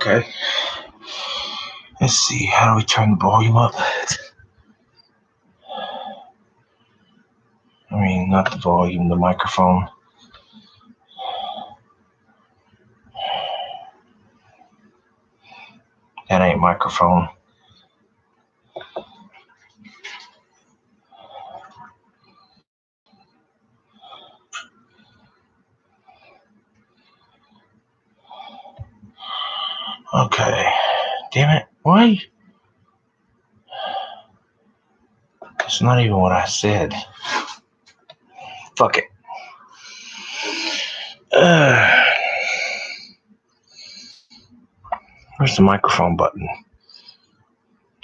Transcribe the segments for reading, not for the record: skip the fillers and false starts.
Okay. Let's see. How do we turn the volume up? I mean, not the volume, the microphone. That ain't microphone. Okay. Damn it. Why? That's not even what I said. Fuck it. Where's the microphone button?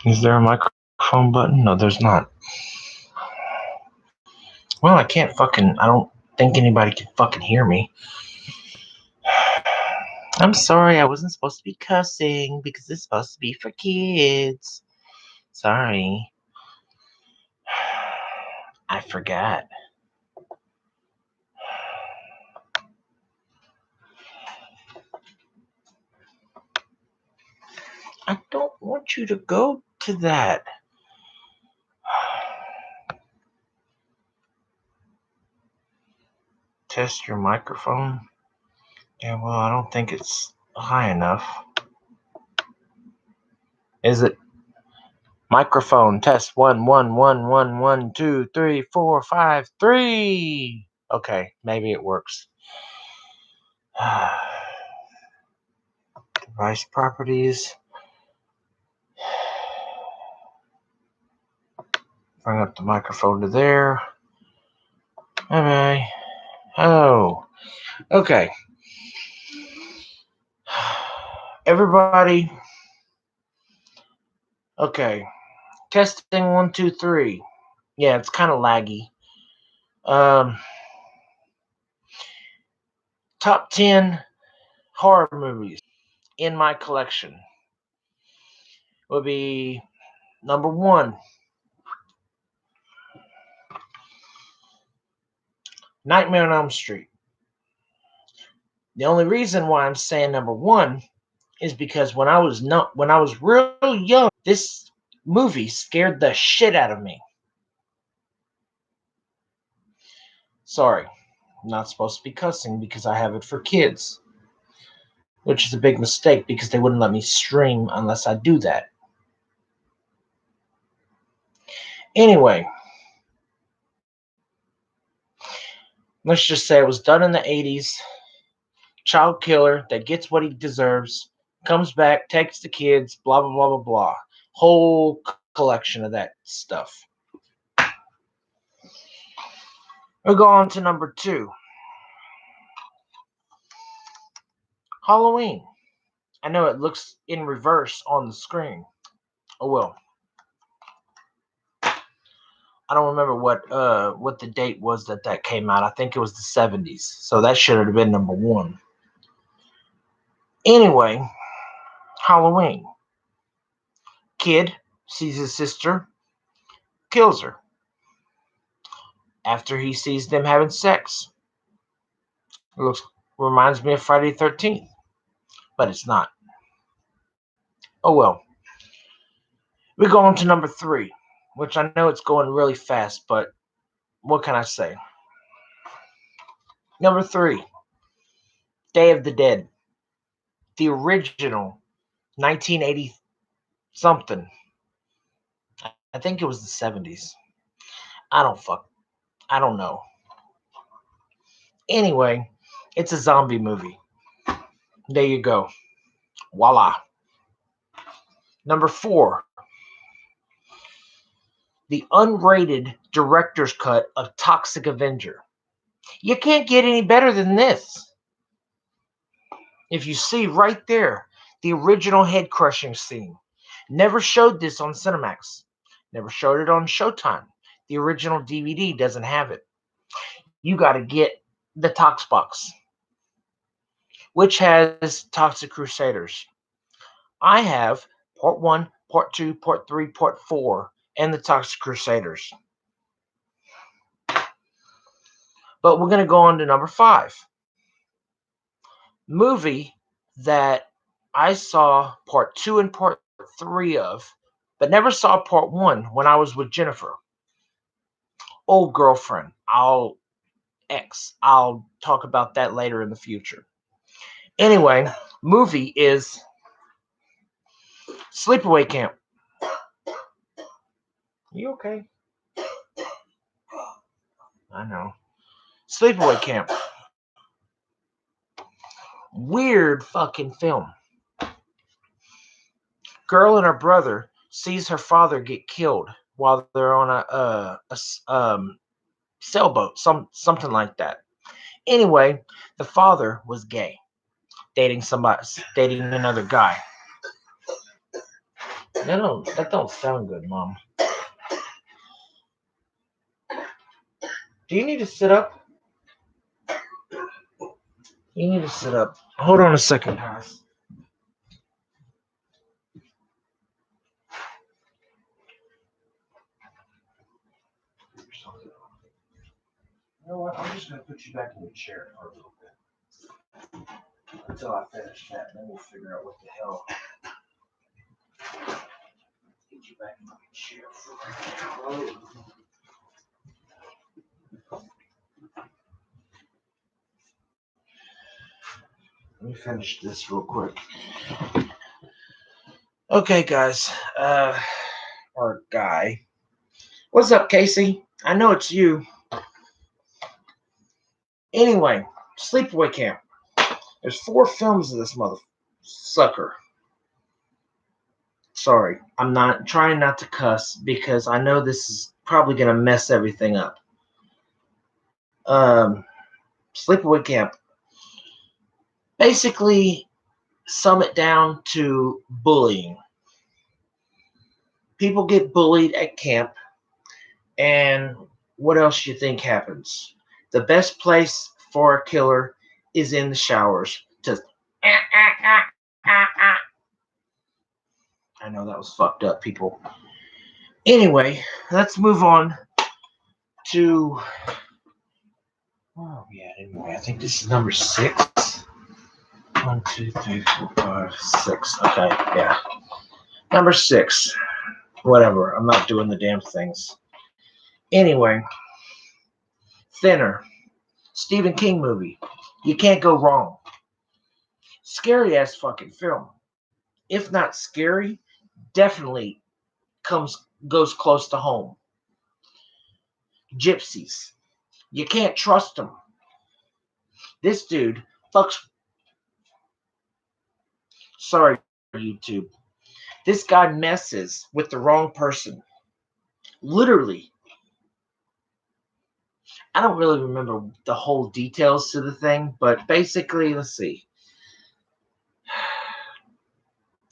Is there a microphone button? No, there's not. Well, I don't think anybody can fucking hear me. I'm sorry, I wasn't supposed to be cussing because it's supposed to be for kids. Sorry. I forgot. I don't want you to go to that. Test your microphone. Yeah, well, I don't think it's high enough. Is it? Microphone test 1 1 1 1 1 2 3 4 5 3. Okay, maybe it works. Device properties. Bring up the microphone to there. Bye-bye. Oh, okay. Everybody. Okay. Testing 1 2 3. Yeah, it's kind of laggy. Top 10 horror movies in my collection would be number 1, Nightmare on Elm Street. The only reason why I'm saying number 1 is because when I was real young, this movie scared the shit out of me. Sorry, I'm not supposed to be cussing because I have it for kids, which is a big mistake because they wouldn't let me stream unless I do that. Anyway, let's just say it was done in the 80s. Child killer that gets what he deserves, comes back, takes the kids, blah, blah, blah, blah, blah. Whole collection of that stuff. We'll go on to number 2. Halloween. I know it looks in reverse on the screen. Oh well. I don't remember what the date was that came out. I think it was the 70s. So that should have been number 1. Anyway, Halloween. Kid sees his sister, kills her. After he sees them having sex. It reminds me of Friday the 13th. But it's not. Oh well. We go on to number 3, which I know it's going really fast, but what can I say? Number 3, Day of the Dead. The original 1980 something. I think it was the 70s. I don't know. Anyway, it's a zombie movie. There you go. Voila. Number 4, the unrated director's cut of Toxic Avenger. You can't get any better than this. If you see right there, the original head crushing scene. Never showed this on Cinemax. Never showed it on Showtime. The original DVD doesn't have it. You got to get the Tox Box, which has Toxic Crusaders. I have Part 1, Part 2, Part 3, Part 4, and the Toxic Crusaders. But we're going to go on to number 5. Movie that I saw part 2 and part 3 of, but never saw part 1 when I was with Jennifer. Old girlfriend. I'll talk about that later in the future. Anyway, movie is Sleepaway Camp. You okay? I know. Sleepaway Camp. Weird fucking film. Girl and her brother sees her father get killed while they're on a sailboat, something like that. Anyway, the father was gay, dating another guy. That don't sound good, Mom. Do you need to sit up? You need to sit up. Hold on a second, guys. You know what? I'm just gonna put you back in your chair for a little bit until I finish that, and then we'll figure out what the hell. Get you back in your chair for right now. Let me finish this real quick. Okay, guys. Or guy. What's up, Casey? I know it's you. Anyway, Sleepaway Camp. There's 4 films of this mother sucker. Sorry, I'm not trying not to cuss because I know this is probably gonna mess everything up. Sleepaway Camp. Basically, sum it down to bullying. People get bullied at camp, and what else you think happens? The best place for a killer is in the showers. Just I know that was fucked up, people. Anyway, let's move on to. Oh yeah, anyway, I think this is number 6. 1, 2, 3, 4, 5, 6. Okay, yeah. Number 6. Whatever. I'm not doing the damn things. Anyway, Thinner. Stephen King movie. You can't go wrong. Scary ass fucking film. If not scary, definitely goes close to home. Gypsies. You can't trust them. This dude fucks. Sorry, YouTube. This guy messes with the wrong person. Literally. I don't really remember the whole details to the thing, but basically, let's see.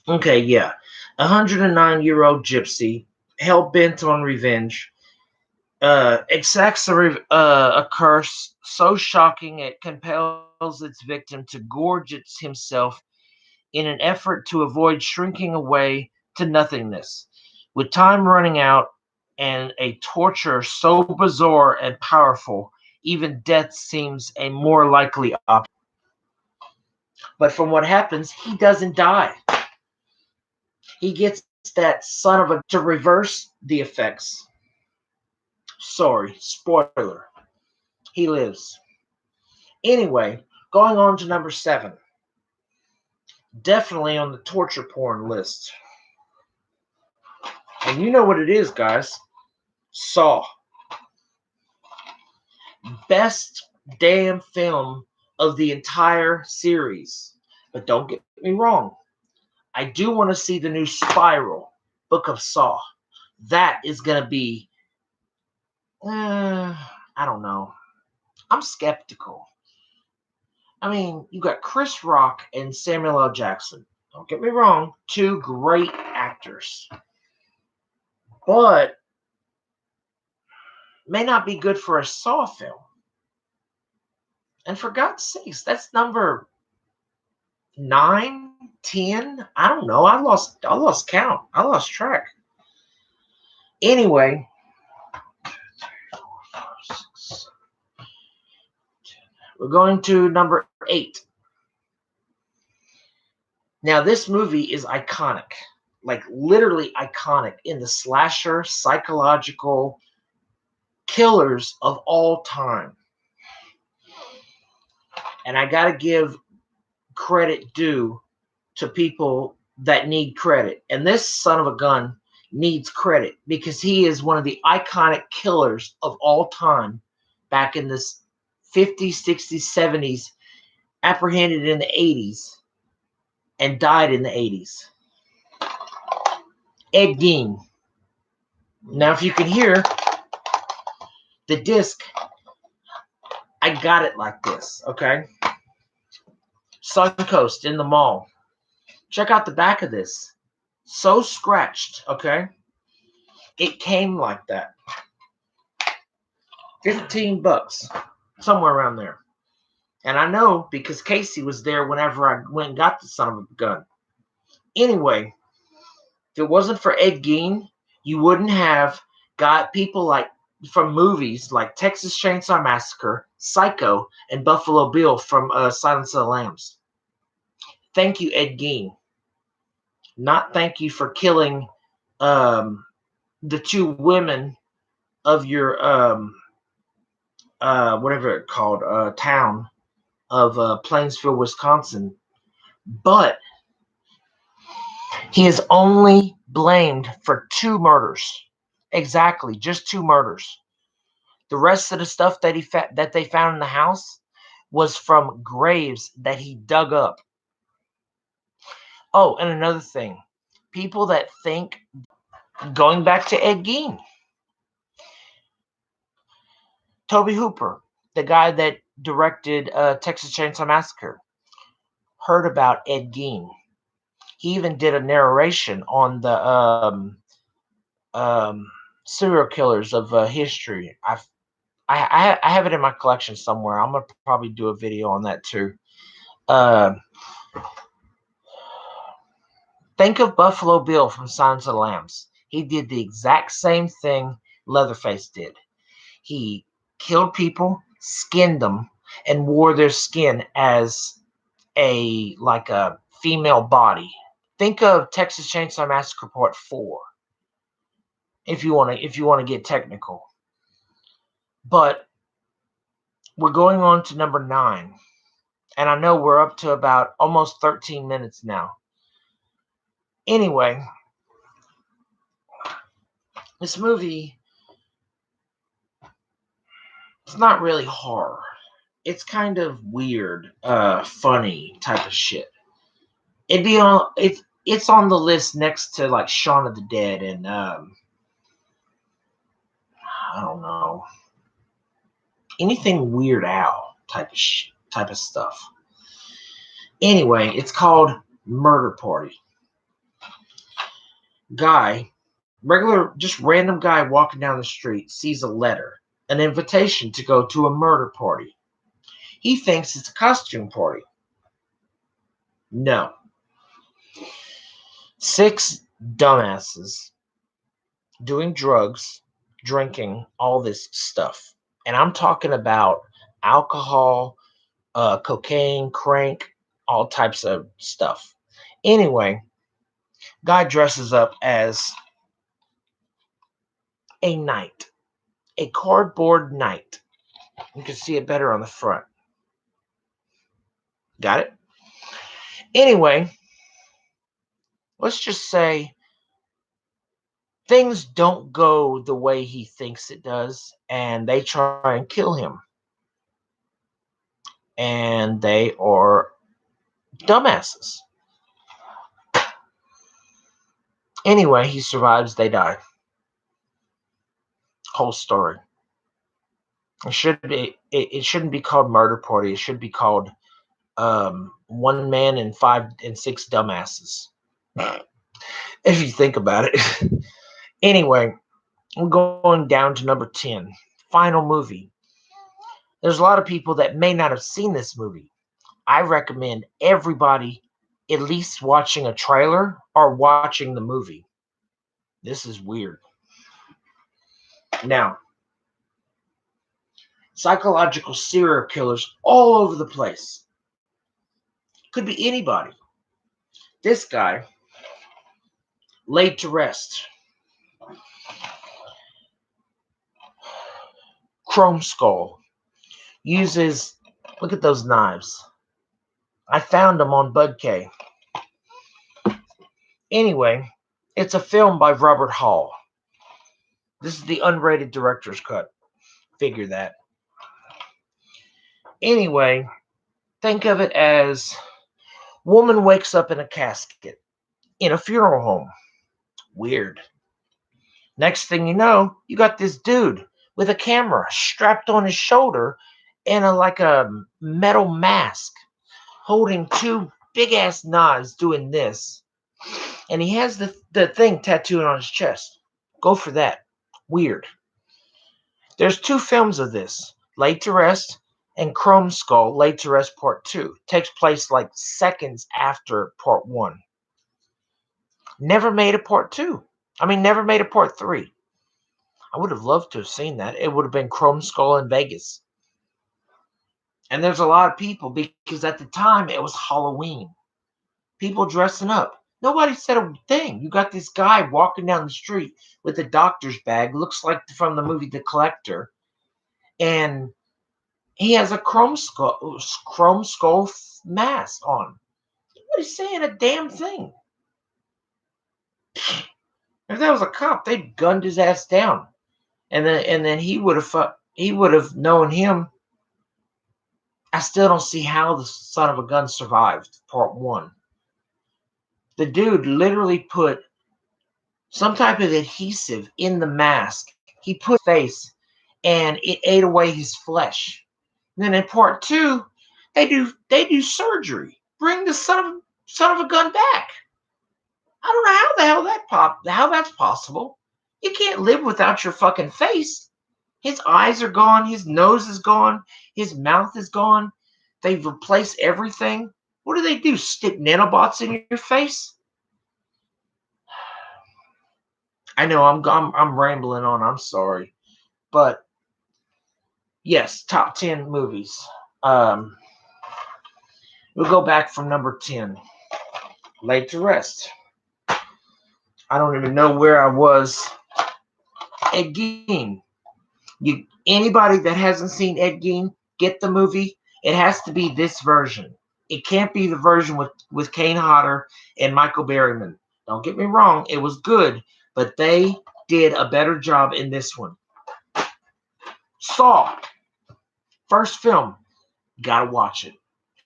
Okay, yeah. A 109-year-old gypsy, hell-bent on revenge, exacts a curse so shocking it compels its victim to gorge himself in an effort to avoid shrinking away to nothingness. With time running out and a torture so bizarre and powerful, even death seems a more likely option. But from what happens, he doesn't die. He gets that son of a to reverse the effects. Sorry, spoiler. He lives. Anyway, going on to number 7. Definitely on the torture porn list. And you know what it is, guys. Saw. Best damn film of the entire series. But don't get me wrong. I do want to see the new Spiral, Book of Saw. That is going to be, I don't know. I'm skeptical. I mean, you got Chris Rock and Samuel L. Jackson. Don't get me wrong, 2 great actors. But may not be good for a Saw film. And for God's sakes, that's number 9, 10. I don't know. I lost count. I lost track. Anyway, 2, 3, 4, 5, 6, 7, 10. We're going to number 8. Now, this movie is iconic, like literally iconic in the slasher psychological killers of all time. And I got to give credit due to people that need credit. And this son of a gun needs credit because he is one of the iconic killers of all time back in the 50s, 60s, 70s, apprehended in the 80s, and died in the 80s. Ed Gein. Now, if you can hear the disc, I got it like this, okay? Suncoast in the mall. Check out the back of this. So scratched, okay? It came like that. $15, somewhere around there. And I know because Casey was there whenever I went and got the son of a gun. Anyway, if it wasn't for Ed Gein, you wouldn't have got people like from movies like Texas Chainsaw Massacre, Psycho, and Buffalo Bill from Silence of the Lambs. Thank you, Ed Gein. Not thank you for killing the two women of your whatever it's called town of Plainsville, Wisconsin. But he is only blamed for 2 murders. Exactly, just 2 murders. The rest of the stuff that that they found in the house was from graves that he dug up. Oh, and another thing. People that think, going back to Ed Gein, Tobe Hooper, the guy that directed Texas Chainsaw Massacre, heard about Ed Gein. He even did a narration on the serial killers of history. I have it in my collection somewhere. I'm gonna probably do a video on that too. Think of Buffalo Bill from Silence of the Lambs. He did the exact same thing Leatherface did. He killed people, skinned them, and wore their skin as a female body. Think of Texas Chainsaw Massacre Part 4. If you want to get technical. But we're going on to number 9. And I know we're up to about almost 13 minutes now. Anyway, this movie, it's not really horror. It's kind of weird, funny type of shit. It's on the list next to like Shaun of the Dead and I don't know, anything Weird Al type of stuff. Anyway, it's called Murder Party. Guy, just random guy walking down the street, sees a letter, an invitation to go to a murder party. He thinks it's a costume party. No. 6 dumbasses doing drugs, drinking, all this stuff. And I'm talking about alcohol, cocaine, crank, all types of stuff. Anyway, guy dresses up as a knight, a cardboard knight. You can see it better on the front. Got it? Anyway, let's just say things don't go the way he thinks it does, and they try and kill him. And they are dumbasses. Anyway, he survives, they die. Whole story. It shouldn't be called Murder Party. It should be called One Man and 6 Dumbasses. If you think about it. Anyway, we're going down to number 10. Final movie. There's a lot of people that may not have seen this movie. I recommend everybody at least watching a trailer or watching the movie. This is weird. Now, psychological serial killers all over the place. Could be anybody. This guy, laid to rest. Chrome Skull uses, look at those knives. I found them on Budk. Anyway, it's a film by Robert Hall. This is the unrated director's cut. Figure that. Anyway, think of it as woman wakes up in a casket in a funeral home. Weird. Next thing you know, you got this dude with a camera strapped on his shoulder and like a metal mask holding two big ass knives doing this. And he has the thing tattooed on his chest. Go for that. Weird. There's 2 films of this. Laid to Rest and Chrome Skull, Laid to Rest Part 2. Takes place like seconds after Part 1. Never made a Part 2. Never made a Part 3. I would have loved to have seen that. It would have been Chrome Skull in Vegas. And there's a lot of people because at the time it was Halloween. People dressing up. Nobody said a thing. You got this guy walking down the street with a doctor's bag. Looks like from the movie The Collector. And he has a Chrome Skull mask on. Nobody's saying a damn thing. If that was a cop, they'd gunned his ass down. And then he would have known him. I still don't see how the son of a gun survived Part 1. The dude literally put some type of adhesive in the mask. He put his face and it ate away his flesh. And then in Part 2, they do surgery. Bring the son of a gun back. I don't know how that's possible. You can't live without your fucking face. His eyes are gone, his nose is gone, his mouth is gone. They've replaced everything. What do? Stick nanobots in your face? I know I'm rambling on. I'm sorry. But yes, top 10 movies. We'll go back from number 10. Laid to Rest. I don't even know where I was. Ed Gein. Anybody that hasn't seen Ed Gein, get the movie. It has to be this version. It can't be the version with Kane Hodder and Michael Berryman. Don't get me wrong, it was good, but they did a better job in this one. Saw. First film. You gotta watch it.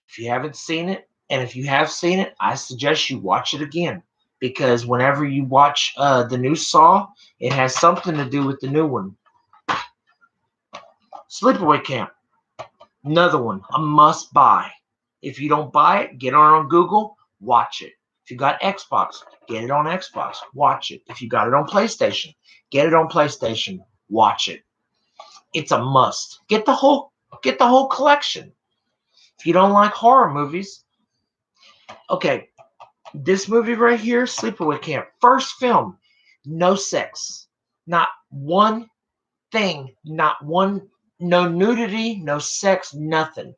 If you haven't seen it, and if you have seen it, I suggest you watch it again. Because whenever you watch the new Saw, it has something to do with the new one. Sleepaway Camp. Another one. A must buy. If you don't buy it, get it on Google, watch it. If you got Xbox, get it on Xbox, watch it. If you got it on PlayStation, get it on PlayStation, watch it. It's a must. Get the whole collection. If you don't like horror movies, okay, this movie right here, Sleepaway Camp, first film, no sex, not one thing, no nudity, no sex, nothing.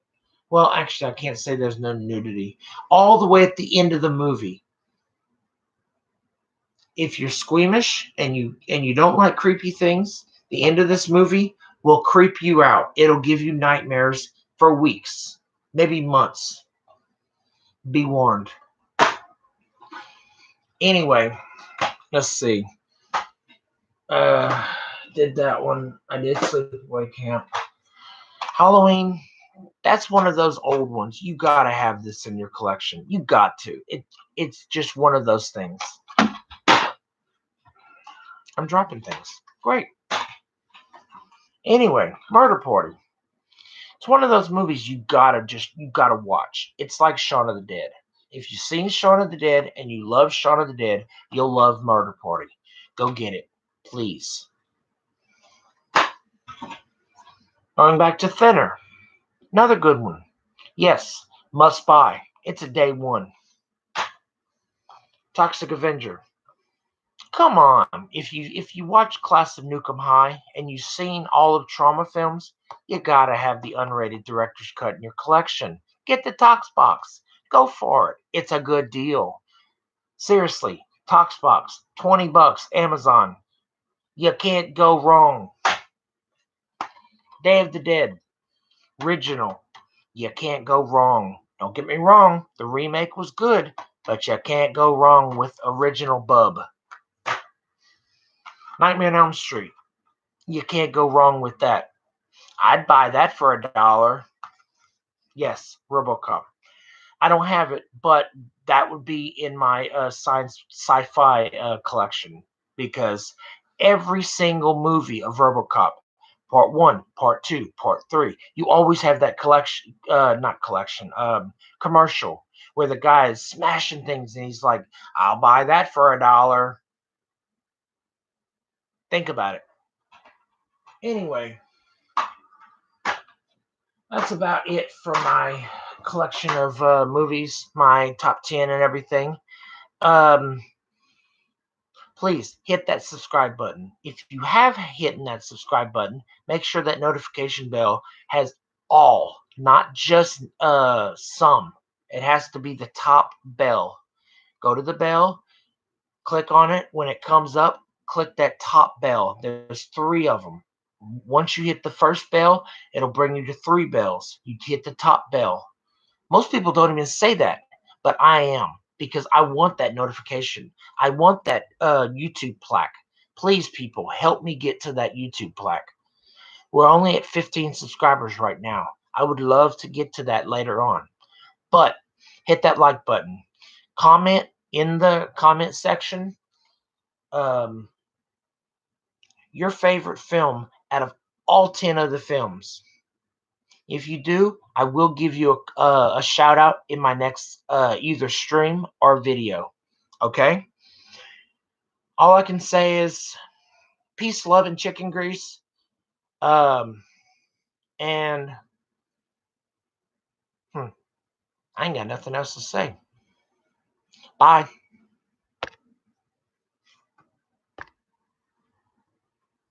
Well, actually, I can't say there's no nudity. All the way at the end of the movie. If you're squeamish and you don't like creepy things, the end of this movie will creep you out. It'll give you nightmares for weeks, maybe months. Be warned. Anyway, let's see. Did that one. I did Sleepaway Camp. Halloween. That's one of those old ones. You gotta have this in your collection. You got to. It's just one of those things. I'm dropping things. Great. Anyway, Murder Party. It's one of those movies you gotta watch. It's like Shaun of the Dead. If you've seen Shaun of the Dead and you love Shaun of the Dead, you'll love Murder Party. Go get it, please. Going back to Thinner. Another good one. Yes, must buy. It's a day one. Toxic Avenger. Come on. If you watch Class of Nukem High and you've seen all of Trauma films, you gotta have the unrated director's cut in your collection. Get the Tox box. Go for it. It's a good deal. Seriously, Toxbox, $20, Amazon. You can't go wrong. Day of the Dead, original. You can't go wrong. Don't get me wrong, the remake was good, but you can't go wrong with original Bub. Nightmare on Elm Street. You can't go wrong with that. I'd buy that for $1. Yes, RoboCop. I don't have it, but that would be in my sci-fi collection because every single movie of RoboCop, Part 1, Part 2, Part 3, you always have that collection, not collection, commercial where the guy is smashing things and he's like, "I'll buy that for $1." Think about it. Anyway, that's about it for my collection of movies, my top 10 and everything. Please hit that subscribe button. If you have hit that subscribe button, make sure that notification bell has all, not just some. It has to be the top bell. Go to the bell, click on it. When it comes up, click that top bell. There's 3 of them. Once you hit the first bell, it'll bring you to 3 bells. You hit the top bell. Most people don't even say that, but I am because I want that notification. I want that YouTube plaque. Please, people, help me get to that YouTube plaque. We're only at 15 subscribers right now. I would love to get to that later on. But hit that like button. Comment in the comment section your favorite film out of all 10 of the films. If you do, I will give you a shout out in my next either stream or video. Okay? All I can say is peace, love, and chicken grease. And I ain't got nothing else to say. Bye.